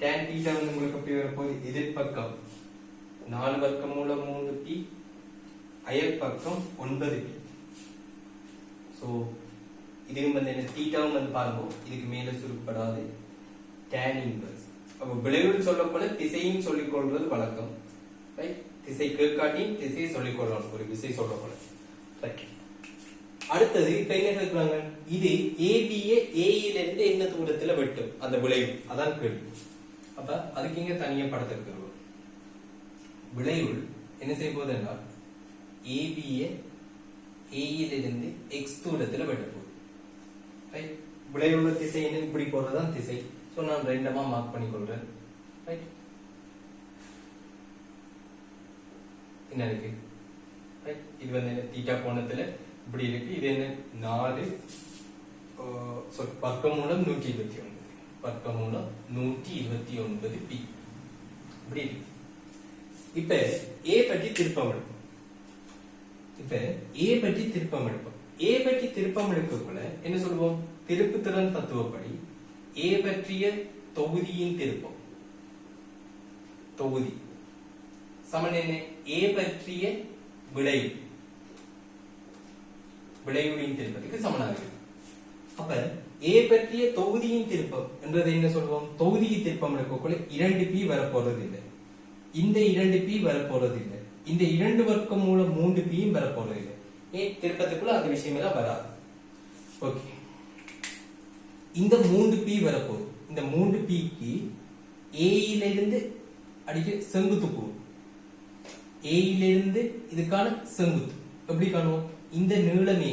tan theta வந்து உங்களுக்கு எப்படி வரப்போகுது? எதிர்பக்கம் 4 வர்க்கமூலம் 3 பி அயல் பக்கம் 9 பி. சோ இதுவும் வந்து என்ன? தீட்டாவும் வந்து பாருங்க இதுக்கு மேல சுருக்கப்படாது. tan inverse. அப்ப விளைவுன்னு சொல்லப்போல திசையும் சொல்லிக் கொள்வது வழக்கம். ரைட்? திசை கேட்காட்டி திசையை சொல்லிக் கொள்ளணும். ஒரு திசை சொல்லப்போல. ரைட்? அடுத்தது இப்ப என்ன கேட்கிறாங்க? இது ஏபிஏ ஏயிலிருந்து என்ன தூரத்துல வெட்டும் அந்த விளைவு. அதான் கேள்வி. அப்ப அதுக்கு இங்க தனியா படத்திருக்கிறோம். விளைவுள் என்ன செய்ய போகுது என்றால் ஏபிஏ ஏயிலிருந்து எக்ஸ் தூரத்துல வெட்ட போகுது. ரைட்? விளைவுள்ள திசை என்ன? இப்படி போறதுதான் திசை. சோ நான் ரெண்டமா மார்க் பண்ணி கொள்றேன். ரைட்? என்ன இருக்கு? ரைட்? இது வந்து என்ன? தீட்டா கோணத்துல இப்படி இருக்கு. இது என்ன? 4 வர்க்கமூலம் 129. வர்க்கமூலம் 129 பி. இப்படி இருக்கு. இப்ப ஏ பற்றி திருப்பம் எடுப்போம். ஏ பற்றி திருப்பம் எடுக்கக்குள்ள என்ன சொல்லுவோம்? திருப்புத்திறன் தத்துவப்படி ஏ பற்றிய தொகுதியின் திருப்பம் தொகுதி சமன் என்ன? ஏ பற்றிய விளைவு விளைவுகளின் திருப்பத்துக்கு சமனாக இருக்கு. அப்ப ஏ பற்றிய தொகுதியின் திருப்பம் என்றது என்ன சொல்லுவோம்? தொகுதியின் திருப்பம் எடுக்கக்குள்ள 2p வரப்போறது இல்லை, இந்த 2p வரப்போறது இல்லை, இந்த 2 வர்க்கம் மூலம் 3p வரப்போறது இல்லை. ஏன் திருப்பத்துக்குள்ள அந்த விஷயம் எல்லாம் வராது. ஓகே, இந்த 3p வரப்போகுது. இந்த 3pக்கு ஏயிலிருந்து அடிக்க செங்குத்து போகும். ஏயிலிருந்து இதுக்கான செங்குத்து எப்படி காணுவோம்? இந்த நீளமே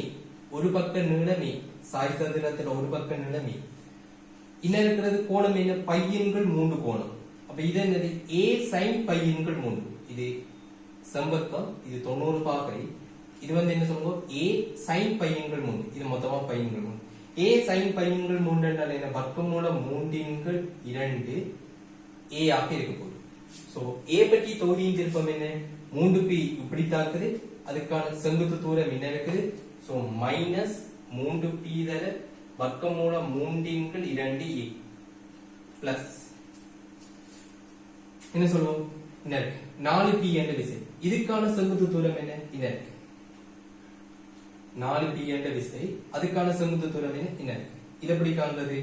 ஒரு பக்க நீளமே, சாய் சதுரத்துல ஒரு பக்க நீளமே, இன்னும் இருக்கிறது கோணம் என்ன? பையன்கள் 3 கோணம். அப்ப இது என்னது? ஏ சைன் பையன்கள் 3. இது செம்பக்கம், இது 90 பாகை. இது வந்து என்ன சொல்லுவோம்? ஏ சைன் பையன்கள் 3. இது மொத்தமா பையன்கள் 3. ஏ சைன் பையன்கள் 3 என்றால் என்ன? வர்க்கமூலம் 3 2 ஏ ஆக இருக்க போகுது. சோ ஏ பற்றி தொகுதியின் திருப்பம் என்ன? 3p இப்படி தாக்குது, அதுக்கான செங்குத்து தூரம் என்ன இருக்குது? சோ மைனஸ் 3p தர வர்க்கமூலம் 3 2 ஏ பிளஸ் என்ன சொல்லுவோம்? என்ன இருக்கு? 4p என்ற விசை. இதுக்கான செங்குத்து தூரம் என்ன? என்ன இருக்கு? 4p என்ற விசை, அதுக்கான செங்குத்து தூரம் என்ன? என்ன இருக்கு? இது எப்படி காண்றது?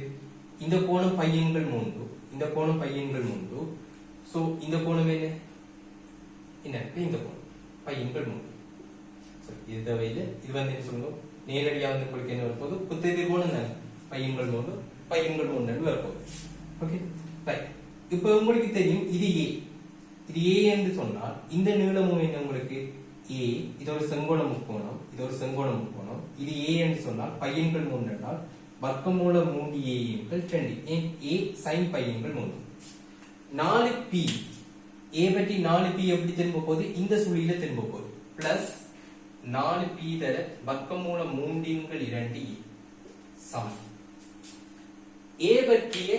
இந்த கோணம் பையன்கள் 3, இந்த கோணம் பையன்கள் 3. சோ இந்த கோணம் என்ன? என்ன இருக்கு? இந்த கோணம் பையன்கள் 3. இது தவிர இது வந்து என்ன சொல்லுவோம்? நேரடியாக வந்து உங்களுக்கு என்ன வரப்போகுது? குத்தெதிர் கோணம் தானே, பையன்கள் 3 பையன்கள் 3 வரப்போகுது. Okay right. இப்ப உங்களுக்கு தெரியும் இது ஏ, இது ஏ என்று சொன்னால் இந்த நீளமும் என்ன உங்களுக்கு? ஏ. இது ஒரு செங்கோண முக்கோணம், இது ஒரு செங்கோண முக்கோணம். இது ஏ என்று சொன்னால் பையன்கள் 3 என்றால் வர்க்கமூலம் 3 ஏ ஈக்குவல் 2. ஏன்? ஏ சைன் பையன்கள் 3. 4p ஏ பற்றி 4p எப்படி திரும்ப போகுது? இந்த சுழியில திரும்ப போகுது. பிளஸ் 4p தர வர்க்கமூலம் 3 2 ஏ சமம் ஏ பற்றிய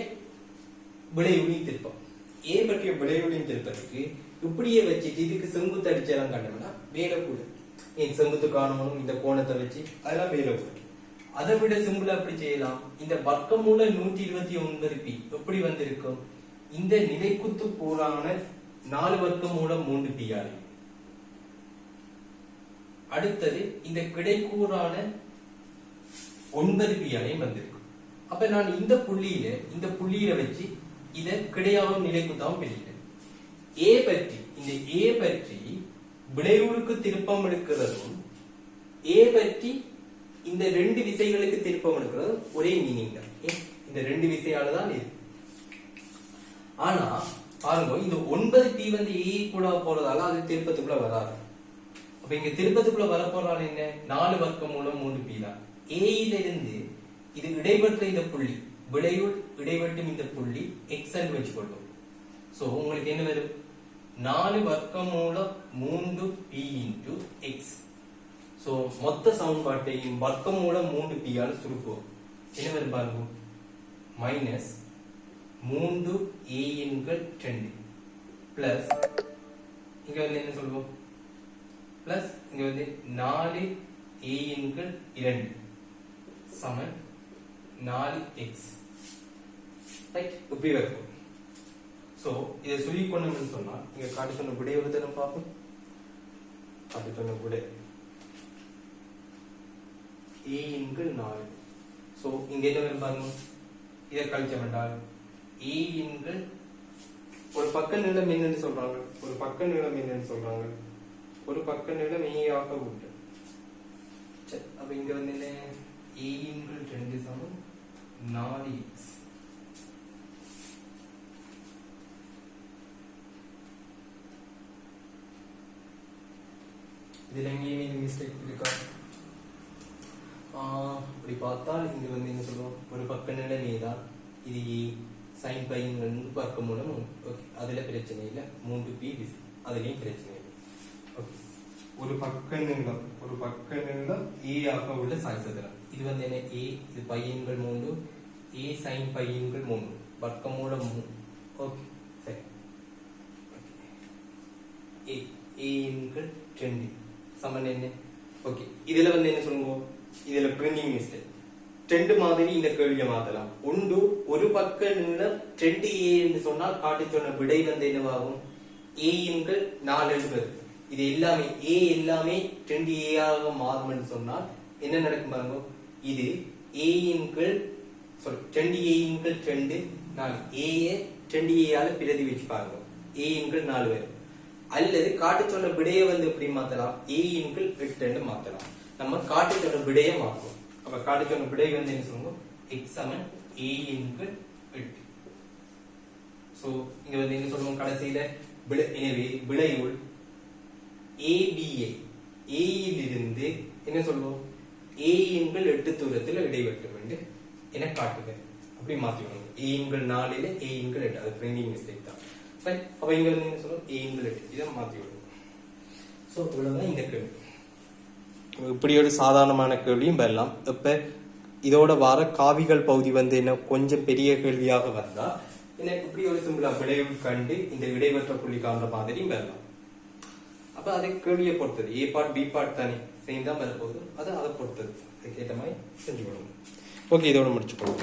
விளைவுகளின் திருப்பம். ஏ பற்றிய விளைவுகளின் திருப்பத்துக்கு இப்படியே வச்சுட்டு இதுக்கு செங்குத்து அடிச்செல்லாம் கண்டோம்னா வேலை கூட. ஏன் செங்குத்து காணணும்? இந்த கோணத்தை வச்சு அதெல்லாம் வேலை கூட. அதை விட சிம்பிளா அப்படி செய்யலாம். இந்த வர்க்கமூல 129p எப்படி வந்திருக்கும்? இந்த நிலைக்குத்து கூறான 4 வர்க்கமூலம் 3p ஆறு. அடுத்தது இந்த கிடைக்கூறான 9p ஆலையும் வந்திருக்கும். அப்ப நான் இந்த புள்ளியில வச்சு இத கிடையாவும் நிலைக்குத்தாவும் பிரிக்கிறேன். ஏ பற்றி இந்த ஏ பற்றி விளைவுக்கு திருப்பம் எடுக்கிறதும் ஏ பற்றி இந்த 2 விசைகளுக்கு திருப்பம் எடுக்கிறதும் ஒரே மீனிங் தான். இந்த 2 விசையால தான் இது. ஆனா பாருங்க, இந்த 9p வந்து ஏ கூட போறதால அது திருப்பத்துக்குள்ள வராது. அப்ப இங்க திருப்பத்துக்குள்ள வர போறால என்ன? 4 வர்க்கமூலம் 3p தான். ஏயில இருந்து இது இடைப்பட்ட இந்த புள்ளி, விளைவுள் இடைவெட்டும் இந்த புள்ளி x என்று வச்சுக்கொள்ளும். சோ உங்களுக்கு என்ன வரும்? 4 வர்க்கமூலம் 3p into x. சோ மொத்த சமன்பாட்டையும் வர்க்கமூலம் 3p ஆல சுருக்குவோம். என்ன வரும் பாருங்க? மைனஸ் 3a எண்கள் 2 பிளஸ் இங்க வந்து என்ன சொல்லுவோம்? பிளஸ் இங்க வந்து 4a எண்கள் 2 சமன் 4x. ரைட், இப்படி வரும். சோ இதை சொல்லி கொண்டோம்னு சொன்னா இங்க காட்டி சொன்ன விடை ஒரு தரம் பார்ப்போம். காட்டி சொன்ன விடை a எண்கள் 4. சோ இங்க என்ன வரும் பாருங்க? இதை கழிச்சோம் என்றால் a எண்கள் ஒரு பக்க நீளம் என்னன்னு சொல்றாங்க? ஒரு பக்க நீளம் என்னன்னு சொல்றாங்க? ஒரு பக்க நீளம் a ஆக உண்டு. சரி, அப்ப இங்க வந்து என்ன? a எண்கள் 2 சமம் 4x. இதுல எங்கேயுமே மிஸ்டேக் இருக்கா? இப்படி பார்த்தால் இங்க வந்து என்ன சொல்லுவோம்? ஒரு பக்க நீளம் a தான். இது a சைன் பையன்கள் பார்க்க மூலம் ஓகே, அதுல பிரச்சனை இல்லை. 3p விசை அதுலயும் பிரச்சனை இல்லை. ஓகே, ஒரு பக்க நீளம் a ஆக உள்ள சாய் சதுரம். இது வந்து என்ன? a, இது பையன்கள் 3, a சைன் பையன்கள் 3 வர்க்க மூலம் 3. ஓகே சரி. a எண்கள் 2 சமன் என்ன? ஓகே, இதுல வந்து என்ன சொல்லுவோம்? இதுல பிரிண்டிங் மிஸ்டேக். ரெண்டு மாதிரி இந்த கேள்வியை மாத்தலாம். ஒன்று, ஒரு பக்க நீளம் 2a என்று சொன்னால் காட்டி சொன்ன விடை வந்து என்னவாகும்? a எண்கள் 4 என்பது. இது எல்லாமே a எல்லாமே 2a ஆக மாறும்னு சொன்னால் என்ன நடக்கும் பாருங்க. இது a எண்கள் 2a எண்கள் 2 4 a 2a ஆல பிரதி வச்சு பாருங்க. a எண்கள் 4 வரும். அல்லது காட்டி சொன்ன விடையை வந்து எப்படி மாத்தலாம்? a எண்கள் 8 மாத்தலாம். நம்ம காட்டி சொன்ன விடையை மாற்றுவோம். அப்ப காட்டி சொன்ன விடை வந்து என்ன சொல்லுவோம்? x சமன் a எண்கள் 8. சோ இங்க வந்து என்ன சொல்லுவோம்? கடைசியில எனவே விடையுள் ABA A இலிருந்து என்ன சொல்லுவோம்? A எண்கள் 8 தூரத்தில் இடைவெட்ட வேண்டும் என காட்டுக. அப்படி மாத்திக்கணும். A எண்கள் 4 A எண்கள் 8. அது பிரிண்டிங் மிஸ்டேக் தான். சரி, அப்ப இங்க வந்து என்ன சொல்லுவோம்? A எண்கள் 8. இதை மாத்தி விடுவோம். சோ இவ்வளவுதான் இந்த கேள்வி. இப்படி ஒரு சாதாரணமான கேள்வியும் வரலாம். இப்ப இதோட வர காவிகள் பகுதி வந்து என்ன கொஞ்சம் பெரிய கேள்வியாக வந்தா எனக்கு இப்படி ஒரு சிம்பிளா விடையுள் கண்டு இந்த இடைவெற்ற புள்ளி காண்ற மாதிரியும் வரலாம். அப்ப அதை கேள்வியை பொறுத்தது. A பார்ட் B பார்ட் தானே சேம் தான் வரப்போகுது. அது அதை பொறுத்தது. அதுக்கேற்ற மாதிரி செஞ்சு விடுவோம். ஓகே, இதோட முடிச்சுக்கணும்.